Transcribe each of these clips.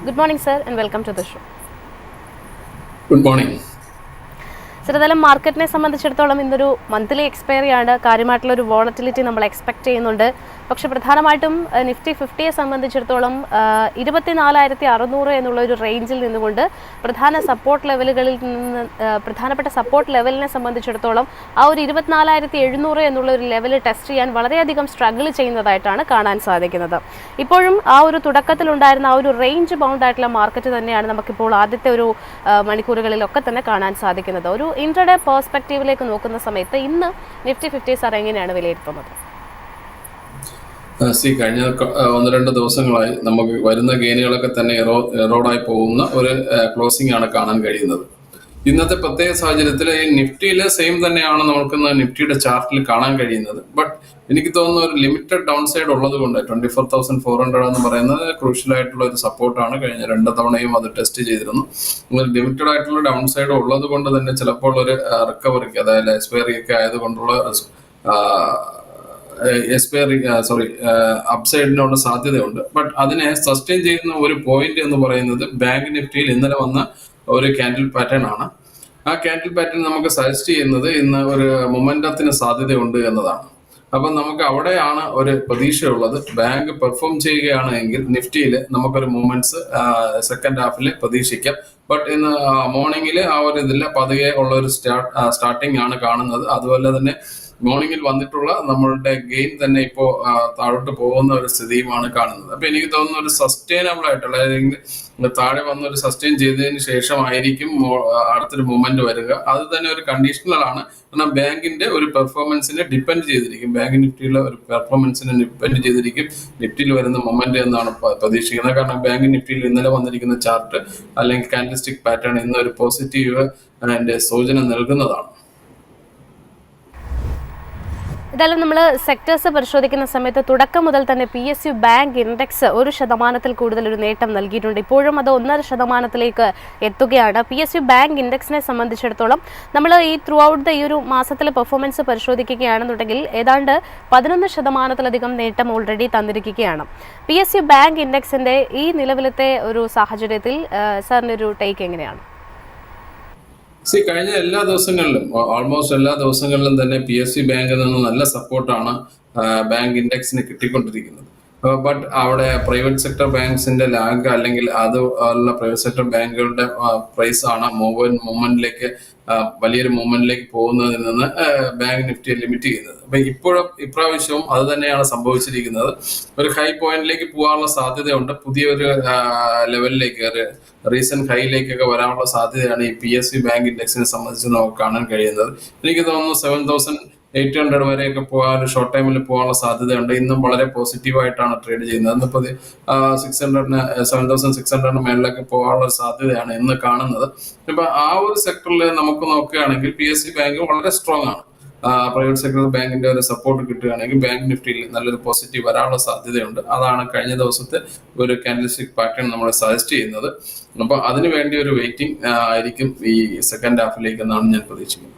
Good morning, sir, and welcome to the show. Good morning. ഏതായാലും മാർക്കറ്റിനെ സംബന്ധിച്ചിടത്തോളം ഇന്നൊരു മന്ത്ലി എക്സ്പയറി ആണ്. കാര്യമായിട്ടുള്ളൊരു വോളറ്റിലിറ്റി നമ്മൾ എക്സ്പെക്ട് ചെയ്യുന്നുണ്ട്. പക്ഷേ പ്രധാനമായിട്ടും നിഫ്റ്റി 50യെ സംബന്ധിച്ചിടത്തോളം 24,600 എന്നുള്ള ഒരു റേഞ്ചിൽ നിന്നുകൊണ്ട് പ്രധാനപ്പെട്ട സപ്പോർട്ട് ലെവലിനെ സംബന്ധിച്ചിടത്തോളം ആ ഒരു 24,700 എന്നുള്ള ഒരു ലെവൽ ടെസ്റ്റ് ചെയ്യാൻ വളരെയധികം സ്ട്രഗിൾ ചെയ്യുന്നതായിട്ടാണ് കാണാൻ സാധിക്കുന്നത്. ഇപ്പോഴും ആ ഒരു തുടക്കത്തിലുണ്ടായിരുന്ന ആ ഒരു റേഞ്ച് ബൗണ്ട് ആയിട്ടുള്ള മാർക്കറ്റ് തന്നെയാണ് നമുക്കിപ്പോൾ ആദ്യത്തെ ഒരു മണിക്കൂറുകളിലൊക്കെ തന്നെ കാണാൻ സാധിക്കുന്നത്. ഒരു ഇൻട്രഡേ പെർസ്പെക്റ്റീവിലേക്ക് നോക്കുന്ന സമയത്ത് ഇന്ന് നിഫ്റ്റി 50 സാർ എങ്ങനെയാണ് വിലയിരുത്തുന്നത്? കഴിഞ്ഞ 1-2 ദിവസങ്ങളായി നമുക്ക് വരുന്ന ഗെയിനുകളൊക്കെ തന്നെ എറോഡായി പോകുന്ന ഒരു ക്ലോസിംഗ് ആണ് കാണാൻ കഴിയുന്നത്. ഇന്നത്തെ പ്രത്യേക സാഹചര്യത്തിൽ ഈ നിഫ്റ്റിയിൽ സെയിം തന്നെയാണ് നമുക്ക് നിഫ്റ്റിയുടെ ചാർട്ടിൽ കാണാൻ കഴിയുന്നത്. ബട്ട് എനിക്ക് തോന്നുന്ന ഒരു ലിമിറ്റഡ് ഡൗൺ സൈഡ് ഉള്ളത് കൊണ്ട് 24,400 എന്ന് പറയുന്നത് ക്രൂഷ്യൽ ആയിട്ടുള്ള ഒരു സപ്പോർട്ടാണ്. കഴിഞ്ഞ 2 തവണയും അത് ടെസ്റ്റ് ചെയ്തിരുന്നു. ലിമിറ്റഡ് ആയിട്ടുള്ള ഡൗൺ സൈഡ് ഉള്ളത് കൊണ്ട് തന്നെ ചിലപ്പോൾ ഒരു റിക്കവറിക്ക്, അതായത് എക്സ്പയറി ഒക്കെ ആയതുകൊണ്ടുള്ള അപ്സൈഡിനുള്ള സാധ്യതയുണ്ട്. ബട്ട് അതിനെ സസ്റ്റെയിൻ ചെയ്യുന്ന ഒരു പോയിന്റ് എന്ന് പറയുന്നത് ബാങ്ക് നിഫ്റ്റിയിൽ ഇന്നലെ വന്ന ഒരു ക്യാൻഡിൽ പാറ്റേൺ ആണ്. ആ ക്യാൻഡിൽ പാറ്റേൺ നമുക്ക് സജസ്റ്റ് ചെയ്യുന്നത് ഇന്ന് ഒരു മൊമെന്റത്തിന് സാധ്യതയുണ്ട് എന്നതാണ്. അപ്പം നമുക്ക് അവിടെയാണ് ഒരു പ്രതീക്ഷയുള്ളത്. ബാങ്ക് പെർഫോം ചെയ്യുകയാണെങ്കിൽ നിഫ്റ്റിയിൽ നമുക്കൊരു മൂവ്മെന്റ്സ് സെക്കൻഡ് ഹാഫിൽ പ്രതീക്ഷിക്കാം. ബട്ട് ഇന്ന് മോർണിംഗിൽ ആ ഒരു ഇതില്ല, പതുക്കെ ഉള്ള ഒരു സ്റ്റാർട്ടിംഗ് ആണ് കാണുന്നത്. അതുപോലെ തന്നെ മോർണിംഗിൽ വന്നിട്ടുള്ള നമ്മളുടെ ഗെയിൻ തന്നെ ഇപ്പോ താഴോട്ട് പോകുന്ന ഒരു സ്ഥിതിയുമാണ് കാണുന്നത്. അപ്പൊ എനിക്ക് തോന്നുന്ന ഒരു സസ്റ്റൈനബിൾ ആയിട്ടുള്ള, അല്ലെങ്കിൽ താഴെ വന്ന് ഒരു സസ്റ്റെയിൻ ചെയ്തതിന് ശേഷമായിരിക്കും അടുത്തൊരു മൂവ്മെന്റ് വരിക. അത് തന്നെ ഒരു കണ്ടീഷണൽ ആണ്. കാരണം ബാങ്കിന്റെ ഒരു പെർഫോമൻസിനെ ഡിപ്പെൻഡ് ചെയ്തിരിക്കും, ബാങ്ക് നിഫ്റ്റിയിലെ ഒരു പെർഫോമൻസിനെ ഡിപ്പെൻഡ് ചെയ്തിരിക്കും നിഫ്റ്റിയിൽ വരുന്ന മൊമെന്റ് എന്നാണ് പ്രതീക്ഷിക്കുന്നത്. കാരണം ബാങ്ക് നിഫ്റ്റിയിൽ ഇന്നലെ വന്നിരിക്കുന്ന ചാർട്ട് അല്ലെങ്കിൽ കാൻഡിൽസ്റ്റിക് പാറ്റേൺ ഇന്ന് ഒരു പോസിറ്റീവ് സൂചന നൽകുന്നതാണ്. ഇതെല്ലാം നമ്മൾ സെക്ടേഴ്സ് പരിശോധിക്കുന്ന സമയത്ത് തുടക്കം മുതൽ തന്നെ PSU ബാങ്ക് ഇൻഡെക്സ് 1% കൂടുതൽ ഒരു നേട്ടം നൽകിയിട്ടുണ്ട്. ഇപ്പോഴും അത് 1% എത്തുകയാണ്. PSU ബാങ്ക് ഇൻഡെക്സിനെ സംബന്ധിച്ചിടത്തോളം നമ്മൾ ഈ ത്രൂ ഔട്ട് ഈ ഒരു മാസത്തിലെ പെർഫോമൻസ് പരിശോധിക്കുകയാണെന്നുണ്ടെങ്കിൽ ഏതാണ്ട് 11% നേട്ടം ഓൾറെഡി തന്നിരിക്കുകയാണ്. PSU ബാങ്ക് ഇൻഡെക്സിന്റെ ഈ നിലവിലത്തെ ഒരു സാഹചര്യത്തിൽ സാറിൻ്റെ ഒരു ടേക്ക് എങ്ങനെയാണ്? കഴിഞ്ഞ എല്ലാ ദിവസങ്ങളിലും, ഓൾമോസ്റ്റ് എല്ലാ ദിവസങ്ങളിലും തന്നെ PSU ബാങ്കിൽ നിന്ന് നല്ല സപ്പോർട്ടാണ് ബാങ്ക് ഇൻഡെക്സിന് കിട്ടിക്കൊണ്ടിരിക്കുന്നത്. ബട്ട് അവിടെ പ്രൈവറ്റ് സെക്ടർ ബാങ്ക്സിന്റെ ലാഗ്, അല്ലെങ്കിൽ അത് ഉള്ള പ്രൈവറ്റ് സെക്ടർ ബാങ്കുകളുടെ പ്രൈസ് ആണ് മൂവ്മെന്റിലേക്ക്, വലിയൊരു മൂവ്മെന്റിലേക്ക് പോകുന്നതിൽ നിന്ന് ബാങ്ക് നിഫ്റ്റിയെ ലിമിറ്റ് ചെയ്യുന്നത്. അപ്പൊ ഇപ്രാവശ്യവും അത് തന്നെയാണ് സംഭവിച്ചിരിക്കുന്നത്. ഒരു ഹൈ പോയിന്റിലേക്ക് പോകാനുള്ള സാധ്യതയുണ്ട്. പുതിയൊരു ലെവലിലേക്ക്, ഒരു റീസെന്റ് ഹൈയിലേക്കൊക്കെ വരാനുള്ള സാധ്യതയാണ് ഈ PSU ബാങ്ക് ഇൻഡെക്സിനെ സംബന്ധിച്ച് നമുക്ക് കാണാൻ കഴിയുന്നത്. എനിക്ക് തോന്നുന്നു 7,800 വരെയൊക്കെ പോകാൻ, ഒരു ഷോർട്ട് ടൈമിൽ പോകാനുള്ള സാധ്യതയുണ്ട്. ഇന്നും വളരെ പോസിറ്റീവായിട്ടാണ് ട്രേഡ് ചെയ്യുന്നത്. ഇന്നിപ്പോൾ 7,600 മേളിലൊക്കെ പോകാനുള്ള സാധ്യതയാണ് ഇന്ന് കാണുന്നത്. ഇപ്പൊ ആ ഒരു സെക്ടറിൽ നമുക്ക് നോക്കുകയാണെങ്കിൽ PSU ബാങ്ക് വളരെ സ്ട്രോങ് ആണ്. പ്രൈവറ്റ് സെക്ടർ ബാങ്കിന്റെ ഒരു സപ്പോർട്ട് കിട്ടുകയാണെങ്കിൽ ബാങ്ക് നിഫ്റ്റിയിൽ നല്ലൊരു പോസിറ്റീവ് വരാനുള്ള സാധ്യതയുണ്ട്. അതാണ് കഴിഞ്ഞ ദിവസത്തെ ഒരു കാൻഡിൽസ്റ്റിക് പാറ്റേൺ നമ്മൾ സജസ്റ്റ് ചെയ്യുന്നത്. അപ്പൊ അതിനു വേണ്ടി ഒരു വെയിറ്റിംഗ് ആയിരിക്കും ഈ സെക്കൻഡ് ഹാഫിലേക്ക് എന്നാണ് ഞാൻ പ്രതീക്ഷിക്കുന്നത്.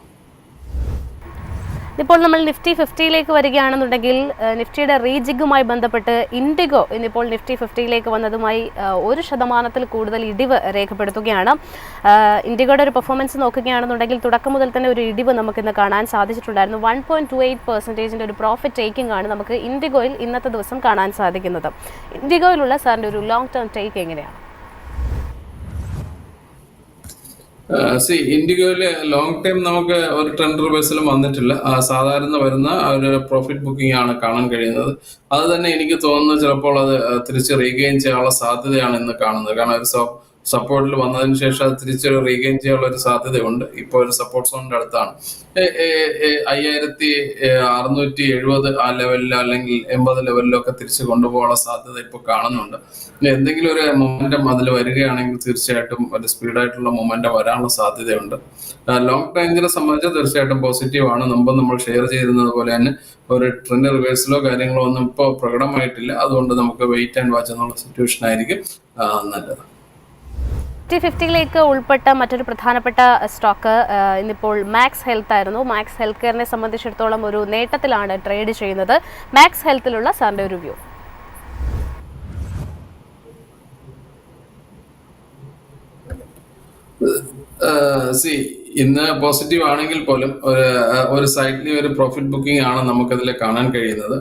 ഇപ്പോൾ നമ്മൾ നിഫ്റ്റി 50യിലേക്ക് വരികയാണെന്നുണ്ടെങ്കിൽ നിഫ്റ്റിയുടെ റീജിഗുമായി ബന്ധപ്പെട്ട് ഇൻഡിഗോ ഇന്നിപ്പോൾ നിഫ്റ്റി 50യിലേക്ക് വന്നതുമായി 1% കൂടുതൽ ഇടിവ് രേഖപ്പെടുത്തുകയാണ്. ഇൻഡിഗോയുടെ ഒരു പെർഫോമൻസ് നോക്കുകയാണെന്നുണ്ടെങ്കിൽ തുടക്കം മുതൽ തന്നെ ഒരു ഇടിവ് നമുക്കിന്ന് കാണാൻ സാധിച്ചിട്ടുണ്ടായിരുന്നു. 1.28% ഒരു പ്രോഫിറ്റ് ടേക്കിംഗ് ആണ് നമുക്ക് ഇൻഡിഗോയിൽ ഇന്നത്തെ ദിവസം കാണാൻ സാധിക്കുന്നത്. ഇൻഡിഗോയിലുള്ള സാറിൻ്റെ ഒരു ലോങ് ടേം ടേക്ക് എങ്ങനെയാണ്? ഇൻഡിഗോയില് ലോങ് ടൈം നമുക്ക് ഒരു ട്രെൻഡ് റിവേഴ്സലും വന്നിട്ടില്ല. സാധാരണ വരുന്ന ഒരു പ്രോഫിറ്റ് ബുക്കിംഗ് ആണ് കാണാൻ കഴിയുന്നത്. അത് തന്നെ എനിക്ക് തോന്നുന്നു ചിലപ്പോൾ അത് തിരിച്ച് റീഗെയിൻ ചെയ്യാനുള്ള സാധ്യതയാണ് ഇന്ന് കാണുന്നത്. കാരണം ഒരു സപ്പോർട്ടിൽ വന്നതിന് ശേഷം അത് തിരിച്ചൊരു റീഗെയിൻ ചെയ്യാനുള്ള ഒരു സാധ്യതയുണ്ട്. ഇപ്പോൾ ഒരു സപ്പോർട്ട് സോണിന്റെ അടുത്താണ്. 5,670 ആ ലെവലിൽ, അല്ലെങ്കിൽ 80 ലെവലിലൊക്കെ തിരിച്ച് കൊണ്ടുപോകാനുള്ള സാധ്യത ഇപ്പോൾ കാണുന്നുണ്ട്. എന്തെങ്കിലും ഒരു മൊമെന്റം അതിൽ വരികയാണെങ്കിൽ തീർച്ചയായിട്ടും ഒരു സ്പീഡായിട്ടുള്ള മൊമെന്റം വരാനുള്ള സാധ്യതയുണ്ട്. ലോങ് ടൈമിനെ സംബന്ധിച്ച് തീർച്ചയായിട്ടും പോസിറ്റീവ് ആണ്. മുമ്പ് നമ്മൾ ഷെയർ ചെയ്തിരുന്നത് പോലെ തന്നെ ഒരു ട്രെൻഡ് റിവേഴ്സലോ കാര്യങ്ങളോ ഒന്നും ഇപ്പോൾ പ്രകടമായിട്ടില്ല. അതുകൊണ്ട് നമുക്ക് വെയിറ്റ് ആൻഡ് വാച്ച് എന്നുള്ള സിറ്റുവേഷൻ ആയിരിക്കും നല്ലത്. നിഫ്റ്റി 50യിലേക്ക് ഉൾപ്പെട്ട മറ്റൊരു പ്രധാനപ്പെട്ട സ്റ്റോക്ക് ഇന്നിപ്പോൾ മാക്സ് ഹെൽത്ത് ആയിരുന്നു. മാക്സ് ഹെൽത്ത് കെയറിനെ സംബന്ധിച്ചിടത്തോളം ഒരു നേട്ടത്തിലാണ് ട്രേഡ് ചെയ്യുന്നത്. മാക്സ് ഹെൽത്തിലുള്ള സാറിൻ്റെ ഒരു വ്യൂ? സി ഇന്ന് പോസിറ്റീവ് ആണെങ്കിൽ പോലും ഒരു സൈറ്റ്ലി ഒരു പ്രോഫിറ്റ് ബുക്കിംഗ് ആണ് നമുക്കതിൽ കാണാൻ കഴിയുന്നത്.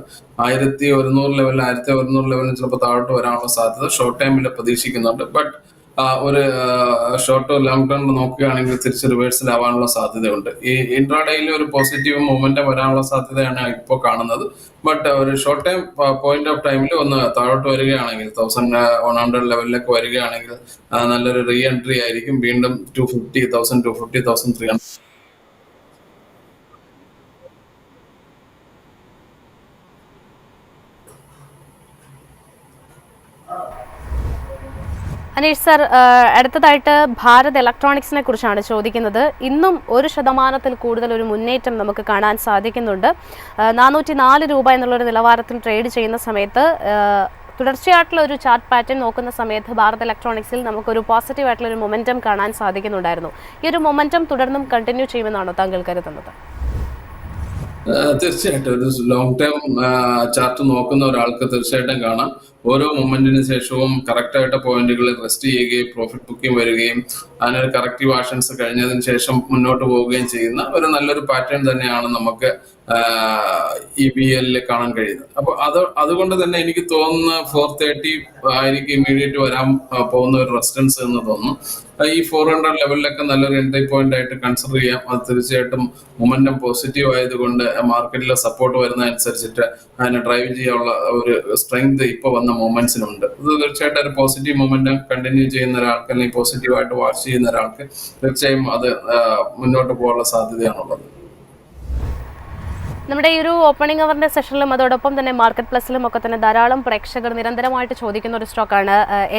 1100 ലെവലിൽ 1100 ലെവലിൽ ചിലപ്പോൾ താഴോട്ട് വരാനുള്ള സാധ്യത ഷോർട്ട് ടൈമിൽ പ്രതീക്ഷിക്കുന്നുണ്ട്. ബട്ട് ഒരു ഷോർട്ട് ടു ലോങ് ടേം നോക്കുകയാണെങ്കിൽ തിരിച്ച് റിവേഴ്സൽ ആവാനുള്ള സാധ്യതയുണ്ട്. ഈ ഇൻട്രാഡേയിൽ ഒരു പോസിറ്റീവ് മൂവ്മെന്റ് വരാനുള്ള സാധ്യതയാണ് ഇപ്പോൾ കാണുന്നത്. ബട്ട് ഒരു ഷോർട്ട് ടൈം പോയിന്റ് ഓഫ് ടൈമിൽ ഒന്ന് താഴോട്ട് വരികയാണെങ്കിൽ 1100 ലെവലിലേക്ക് വരികയാണെങ്കിൽ നല്ലൊരു റീ എൻട്രി ആയിരിക്കും. വീണ്ടും 250, 1250, 1300. അനീഷ് സർ, അടുത്തതായിട്ട് ഭാരത് ഇലക്ട്രോണിക്സിനെ കുറിച്ചാണ് ചോദിക്കുന്നത്. ഇന്നും 1% കൂടുതൽ ഒരു മുന്നേറ്റം നമുക്ക് കാണാൻ സാധിക്കുന്നുണ്ട്. 404 രൂപ എന്നുള്ളൊരു നിലവാരത്തിൽ ട്രേഡ് ചെയ്യുന്ന സമയത്ത് തുടർച്ചയായിട്ടുള്ള ഒരു ചാർട്ട് പാറ്റേൺ നോക്കുന്ന സമയത്ത് ഭാരത് ഇലക്ട്രോണിക്സിൽ നമുക്കൊരു പോസിറ്റീവായിട്ടുള്ള ഒരു മൊമെൻറ്റം കാണാൻ സാധിക്കുന്നുണ്ടായിരുന്നു. ഈ ഒരു മൊമെൻറ്റം തുടർന്നും കണ്ടിന്യൂ ചെയ്യുമെന്നാണോ താങ്കൾ കരുതുന്നത്? തീർച്ചയായിട്ടും ഒരു ലോങ് ടേം ചാർട്ട് നോക്കുന്ന ഒരാൾക്ക് തീർച്ചയായിട്ടും കാണാം. ഓരോ മൊമെന്റിന് ശേഷവും കറക്റ്റായിട്ട് പോയിന്റുകളിൽ റെസ്റ്റ് ചെയ്യുകയും പ്രോഫിറ്റ് ബുക്കിംഗ് വരികയും അതിനൊരു കറക്റ്റീവ് ആക്ഷൻസ് കഴിഞ്ഞതിന് ശേഷം മുന്നോട്ട് പോവുകയും ചെയ്യുന്ന ഒരു നല്ലൊരു പാറ്റേൺ തന്നെയാണ് നമുക്ക് ഇ ബി എല്ലിൽ കാണാൻ കഴിയുന്നത്. അപ്പൊ അതുകൊണ്ട് തന്നെ എനിക്ക് തോന്നുന്ന 430 ആയിരിക്കും ഇമ്മീഡിയറ്റ് വരാൻ പോകുന്ന ഒരു റെസിസ്റ്റൻസ് എന്ന് തോന്നുന്നു. ഈ 400 ലെവലിലൊക്കെ നല്ലൊരു എൻട്രി പോയിന്റ് ആയിട്ട് കൺസിഡർ ചെയ്യാം. അത് തീർച്ചയായിട്ടും മൊമെന്റം പോസിറ്റീവ് ആയതുകൊണ്ട് മാർക്കറ്റിലെ സപ്പോർട്ട് വരുന്നതനുസരിച്ചിട്ട് അതിനെ ഡ്രൈവ് ചെയ്യാനുള്ള ഒരു സ്ട്രെങ്ത് ഇപ്പോൾ വന്ന മൂവ്മെന്റ്സിനുണ്ട്. ഇത് തീർച്ചയായിട്ടും ഒരു പോസിറ്റീവ് മൊമെന്റം കണ്ടിന്യൂ ചെയ്യുന്ന ഒരാൾക്ക് അല്ലെങ്കിൽ പോസിറ്റീവായിട്ട് വാച്ച് ചെയ്യുന്ന ഒരാൾക്ക് തീർച്ചയായും അത് മുന്നോട്ട് പോകാനുള്ള സാധ്യതയാണുള്ളത്. നമ്മുടെ ഈ ഒരു ഓപ്പണിംഗ് അവറിന്റെ സെഷനിലും അതോടൊപ്പം തന്നെ മാർക്കറ്റ് പ്ലസിലും ഒക്കെ തന്നെ ധാരാളം പ്രേക്ഷകർ നിരന്തരമായിട്ട് ചോദിക്കുന്ന ഒരു സ്റ്റോക്കാണ്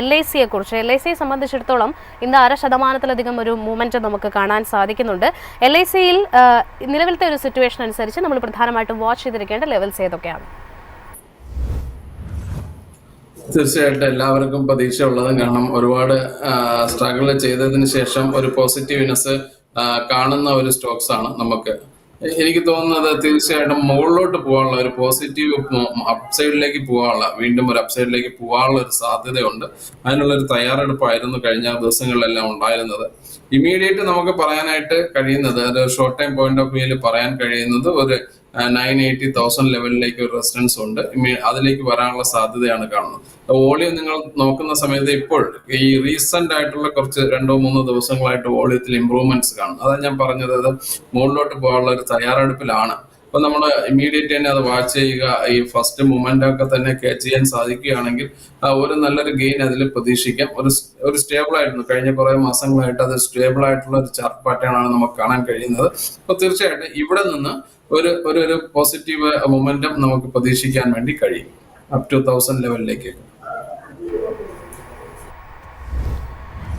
LICയെ കുറിച്ച്. LICയെ സംബന്ധിച്ചിടത്തോളം ഇന്ന് 0.5% ഒരു മൂവ്മെന്റ് നമുക്ക് കാണാൻ സാധിക്കുന്നുണ്ട്. LICയിൽ നിലവിലത്തെ ഒരു സിറ്റുവേഷൻ അനുസരിച്ച് നമ്മൾ പ്രധാനമായിട്ടും വാച്ച് ചെയ്തിരിക്കേണ്ട ലെവൽസ് ഏതൊക്കെയാണ്? തീർച്ചയായിട്ടും എല്ലാവർക്കും പ്രതീക്ഷ ഉള്ളതും കാരണം ഒരുപാട് സ്ട്രഗിൾ ചെയ്തതിന് ശേഷം ഒരു പോസിറ്റീവ്നെസ് കാണുന്ന ഒരു സ്റ്റോക്സ് ആണ് നമുക്ക്. എനിക്ക് തോന്നുന്നത് തീർച്ചയായിട്ടും മുകളിലോട്ട് പോകാനുള്ള ഒരു പോസിറ്റീവ് അപ്സൈഡിലേക്ക് പോകാനുള്ള വീണ്ടും ഒരു അപ്സൈഡിലേക്ക് പോകാനുള്ള ഒരു സാധ്യതയുണ്ട്. അതിനുള്ള ഒരു തയ്യാറെടുപ്പായിരുന്നു കഴിഞ്ഞ ദിവസങ്ങളിലെല്ലാം ഉണ്ടായിരുന്നത്. ഇമീഡിയറ്റ് നമുക്ക് പറയാനായിട്ട് കഴിയുന്നത് ഒരു ഷോർട്ട് ടൈം പോയിന്റ് ഓഫ് വ്യൂവിൽ പറയാൻ കഴിയുന്നത് ഒരു 980,000 ലെവലിലേക്ക് ഒരു റെസിസ്റ്റൻസ് ഉണ്ട്. അതിലേക്ക് വരാനുള്ള സാധ്യതയാണ് കാണുന്നത്. വോളിയം നിങ്ങൾ നോക്കുന്ന സമയത്ത് ഇപ്പോൾ ഈ റീസെന്റ് ആയിട്ടുള്ള കുറച്ച് 2-3 ദിവസങ്ങളായിട്ട് വോളിയത്തിൽ ഇമ്പ്രൂവ്മെന്റ്സ് കാണും. അതാണ് ഞാൻ പറഞ്ഞത്, അത് മുകളിലോട്ട് പോകാനുള്ള ഒരു തയ്യാറെടുപ്പിലാണ്. അപ്പൊ നമ്മൾ ഇമ്മീഡിയറ്റ് തന്നെ അത് വാച്ച് ചെയ്യുക. ഈ ഫസ്റ്റ് മൊമെന്റ് ഒക്കെ തന്നെ ക്യാച്ച് ചെയ്യാൻ സാധിക്കുകയാണെങ്കിൽ ഒരു നല്ലൊരു ഗെയിൻ അതിൽ പ്രതീക്ഷിക്കാം. ഒരു സ്റ്റേബിൾ ആയിരുന്നു കഴിഞ്ഞ കുറെ മാസങ്ങളായിട്ട് അത് സ്റ്റേബിൾ ആയിട്ടുള്ള ഒരു ചാർട്ട് പാറ്റേൺ ആണ് നമുക്ക് കാണാൻ കഴിയുന്നത്. അപ്പൊ തീർച്ചയായിട്ടും ഇവിടെ നിന്ന് ഒരു പോസിറ്റീവ് മൊമെന്റം നമുക്ക് പ്രതീക്ഷിക്കാൻ വേണ്ടി കഴിയും അപ് ടു 1000 ലെവലിലേക്ക്.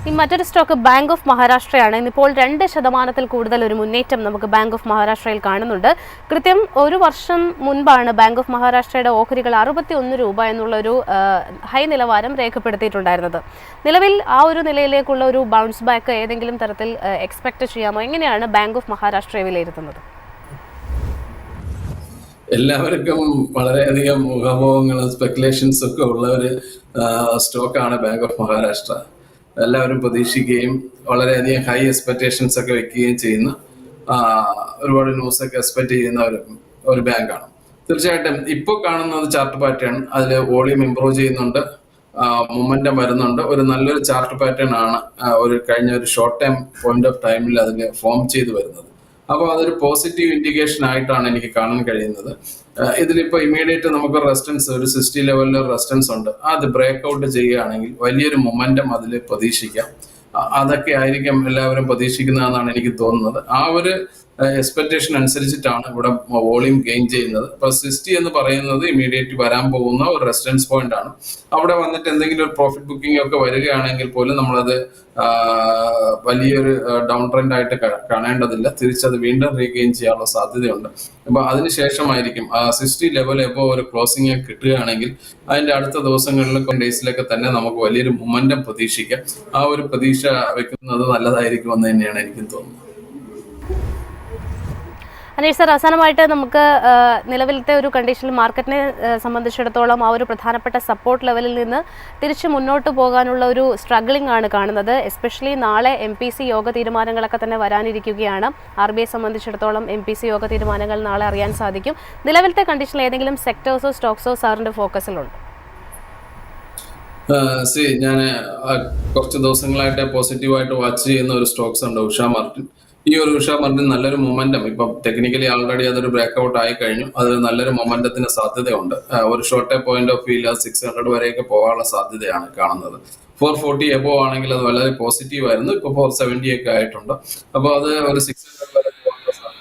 ഈ മറ്റൊരു സ്റ്റോക്ക് ബാങ്ക് ഓഫ് മഹാരാഷ്ട്രയാണ്. ഇന്നിപ്പോൾ 2% കൂടുതൽ ഒരു മുന്നേറ്റം നമുക്ക് ബാങ്ക് ഓഫ് മഹാരാഷ്ട്രയിൽ കാണുന്നുണ്ട്. കൃത്യം ഒരു വർഷം മുൻപാണ് ബാങ്ക് ഓഫ് മഹാരാഷ്ട്രയുടെ ഓഹരികൾ 61 രൂപ എന്നുള്ളൊരു ഹൈ നിലവാരം രേഖപ്പെടുത്തിയിട്ടുണ്ടായിരുന്നത്. നിലവിൽ ആ ഒരു നിലയിലേക്കുള്ള ഒരു ബൗൺസ് ബാക്ക് ഏതെങ്കിലും തരത്തിൽ എക്സ്പെക്ട് ചെയ്യാമോ? എങ്ങനെയാണ് ബാങ്ക് ഓഫ് മഹാരാഷ്ട്രയെ വിലയിരുത്തുന്നത്? എല്ലാവർക്കും വളരെയധികം ഊഹാപോഹങ്ങളും സ്പെക്കുലേഷൻസ് ഒക്കെ ഉള്ള ഒരു സ്റ്റോക്കാണ് ബാങ്ക് ഓഫ് മഹാരാഷ്ട്ര. എല്ലാവരും പ്രതീക്ഷിക്കുകയും വളരെയധികം ഹൈ എക്സ്പെക്ടേഷൻസ് ഒക്കെ വെക്കുകയും ചെയ്യുന്ന ഒരുപാട് ന്യൂസ് ഒക്കെ എക്സ്പെക്ട് ചെയ്യുന്ന ഒരു ബാങ്കാണ്. തീർച്ചയായിട്ടും ഇപ്പോൾ കാണുന്നത് ചാർട്ട് പാറ്റേൺ അതിൽ വോളിയം ഇംപ്രൂവ് ചെയ്യുന്നുണ്ട്, മൊമെന്റം വരുന്നുണ്ട്. ഒരു നല്ലൊരു ചാർട്ട് പാറ്റേൺ ആണ് ഒരു കഴിഞ്ഞ ഒരു ഷോർട്ട് ടൈം പോയിന്റ് ഓഫ് ടൈമിൽ അതിൽ ഫോം ചെയ്തു വരുന്നത്. അപ്പോൾ അതൊരു പോസിറ്റീവ് ഇൻഡിക്കേഷൻ ആയിട്ടാണ് എനിക്ക് കാണാൻ കഴിയുന്നത്. ഇതിലിപ്പോൾ ഇമ്മീഡിയറ്റ് നമുക്ക് റെസിസ്റ്റൻസ് ഒരു 60 ലെവലിൽ റെസിസ്റ്റൻസ് ഉണ്ട്. അത് ബ്രേക്ക് ഔട്ട് ചെയ്യുകയാണെങ്കിൽ വലിയൊരു മൊമെന്റം അതിൽ പ്രതീക്ഷിക്കാം. അതൊക്കെ ആയിരിക്കും എല്ലാവരും പ്രതീക്ഷിക്കുന്നതെന്നാണ് എനിക്ക് തോന്നുന്നത്. ആ ഒരു എക്സ്പെക്ടേഷൻ അനുസരിച്ചിട്ടാണ് ഇവിടെ വോളിയം ഗെയിൻ ചെയ്യുന്നത്. അപ്പൊ 60 എന്ന് പറയുന്നത് ഇമീഡിയറ്റ് വരാൻ പോകുന്ന ഒരു റെസിസ്റ്റൻസ് പോയിന്റ് ആണ്. അവിടെ വന്നിട്ട് എന്തെങ്കിലും ഒരു പ്രോഫിറ്റ് ബുക്കിംഗ് ഒക്കെ വരികയാണെങ്കിൽ പോലും നമ്മളത് വലിയൊരു ഡൗൺ ട്രെൻഡ് ആയിട്ട് കാണേണ്ടതില്ല. തിരിച്ചത് വീണ്ടും റീഗെയിൻ ചെയ്യാനുള്ള സാധ്യതയുണ്ട്. അപ്പൊ അതിനുശേഷമായിരിക്കും 60 ലെവൽ എബോ ഒരു ക്ലോസിംഗ് കിട്ടുകയാണെങ്കിൽ അതിന്റെ അടുത്ത ദിവസങ്ങളിലൊക്കെ ഡേയ്സിലൊക്കെ തന്നെ നമുക്ക് വലിയൊരു മൊമെന്റം പ്രതീക്ഷിക്കാം. ആ ഒരു പ്രതീക്ഷ വെക്കുന്നത് നല്ലതായിരിക്കും എന്ന് തന്നെയാണ് എനിക്ക് തോന്നുന്നത്. അനീഷ് സർ, അവസാനമായിട്ട് നമുക്ക് നിലവിലത്തെ ഒരു കണ്ടീഷനിൽ മാർക്കറ്റിനെ സംബന്ധിച്ചിടത്തോളം ആ ഒരു പ്രധാനപ്പെട്ട സപ്പോർട്ട് ലെവലിൽ നിന്ന് തിരിച്ച് മുന്നോട്ട് പോകാനുള്ള ഒരു സ്ട്രഗ്ലിംഗ് ആണ് കാണുന്നത്. എസ്പെഷ്യലി നാളെ MPC യോഗ തീരുമാനങ്ങളൊക്കെ തന്നെ വരാനിരിക്കുകയാണ്. RBI സംബന്ധിച്ചിടത്തോളം MPC യോഗ തീരുമാനങ്ങൾ നാളെ അറിയാൻ സാധിക്കും. നിലവിലത്തെ കണ്ടീഷനിൽ ഏതെങ്കിലും സെക്ടേഴ്സോ സ്റ്റോക്സോ സാറിൻ്റെ ഫോക്കസിലുണ്ട്? ഞാൻ കുറച്ച് ദിവസങ്ങളായിട്ട് പോസിറ്റീവായിട്ട് വാച്ച് ചെയ്യുന്ന ഒരു സ്റ്റോക്സ് ഉണ്ട്, ഉഷ മാർട്ടിൻ. ഈ ഒരു ഉഷ മാർട്ടിൻ നല്ലൊരു മൊമെന്റം, ഇപ്പം ടെക്നിക്കലി ആൾറെഡി അതൊരു ബ്രേക്ക്ഔട്ട് ആയി കഴിഞ്ഞു. അത് നല്ലൊരു മൊമെന്റത്തിന് സാധ്യതയുണ്ട്. ഒരു ഷോർട്ട് പോയിന്റ് ഓഫ് വ്യൂ 600 വരെയൊക്കെ പോകാനുള്ള സാധ്യതയാണ് കാണുന്നത്. 440 എബോ ആണെങ്കിൽ അത് വളരെ പോസിറ്റീവ് ആയിരുന്നു. ഇപ്പൊ 470 ഒക്കെ ആയിട്ടുണ്ട്. അപ്പോൾ അത് ഒരു 600 വരെ പോകാനുള്ള സാധ്യത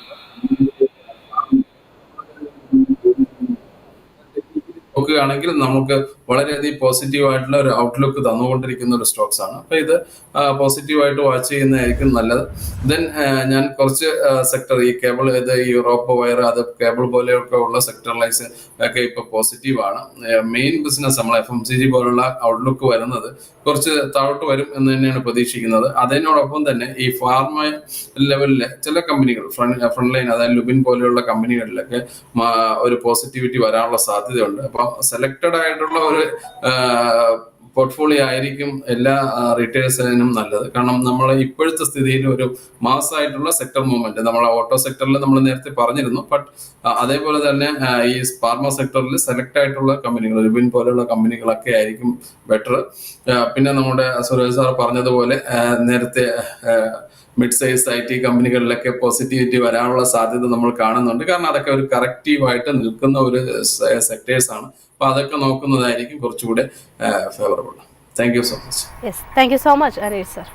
നോക്കുകയാണെങ്കിൽ നമുക്ക് വളരെയധികം പോസിറ്റീവ് ആയിട്ടുള്ള ഒരു ഔട്ട്ലുക്ക് തന്നുകൊണ്ടിരിക്കുന്ന ഒരു സ്റ്റോക്സ് ആണ്. അപ്പൊ ഇത് പോസിറ്റീവായിട്ട് വാച്ച് ചെയ്യുന്നതായിരിക്കും നല്ലത്. ദെൻ ഞാൻ കുറച്ച് സെക്ടർ, ഈ കേബിൾ, ഇത് യൂറോപ്പ് വയർ, അത് കേബിൾ പോലെയൊക്കെ ഉള്ള സെക്ടറലൈസ് ഒക്കെ ഇപ്പൊ പോസിറ്റീവാണ്. മെയിൻ ബിസിനസ് നമ്മൾ FMCG പോലുള്ള ഔട്ട്ലുക്ക് വരുന്നത് കുറച്ച് താഴോട്ട് വരും എന്ന് തന്നെയാണ് പ്രതീക്ഷിക്കുന്നത്. അതിനോടൊപ്പം തന്നെ ഈ ഫാർമ ലെവലിലെ ചില കമ്പനികൾ, ഫ്രണ്ട് ലൈൻ, അതായത് ലുബിൻ പോലെയുള്ള കമ്പനികളിലൊക്കെ ഒരു പോസിറ്റിവിറ്റി വരാനുള്ള സാധ്യതയുണ്ട്. അപ്പൊ സെലക്ടഡ് ആയിട്ടുള്ള ഒരു പോർട്ട്ഫോളിയോ ആയിരിക്കും എല്ലാ റീറ്റെയിലേഴ്സിനും നല്ലത്. കാരണം നമ്മൾ ഇപ്പോഴത്തെ സ്ഥിതിയിൽ ഒരു മാസമായിട്ടുള്ള സെക്ടർ മൂവ്മെന്റ്, നമ്മളെ ഓട്ടോ സെക്ടറിൽ നമ്മൾ നേരത്തെ പറഞ്ഞിരുന്നു. ബട്ട് അതേപോലെ തന്നെ ഈ ഫാർമ സെക്ടറിൽ സെലക്ട് ആയിട്ടുള്ള കമ്പനികൾ, ലുബിൻ പോലെയുള്ള കമ്പനികളൊക്കെ ആയിരിക്കും ബെറ്റർ. പിന്നെ നമ്മുടെ സുരേഷ് സാർ പറഞ്ഞതുപോലെ നേരത്തെ മിഡ് സൈസ് IT കമ്പനികളിലൊക്കെ പോസിറ്റിവിറ്റി വരാനുള്ള സാധ്യത നമ്മൾ കാണുന്നുണ്ട്. കാരണം അതൊക്കെ ഒരു കറക്റ്റീവായിട്ട് നിൽക്കുന്ന ഒരു സെക്ടേഴ്സ് ആണ്. അപ്പൊ അതൊക്കെ നോക്കുന്നതായിരിക്കും കുറച്ചുകൂടെ favourable. Thank you so much. Yes, thank you so much Aneesh sir.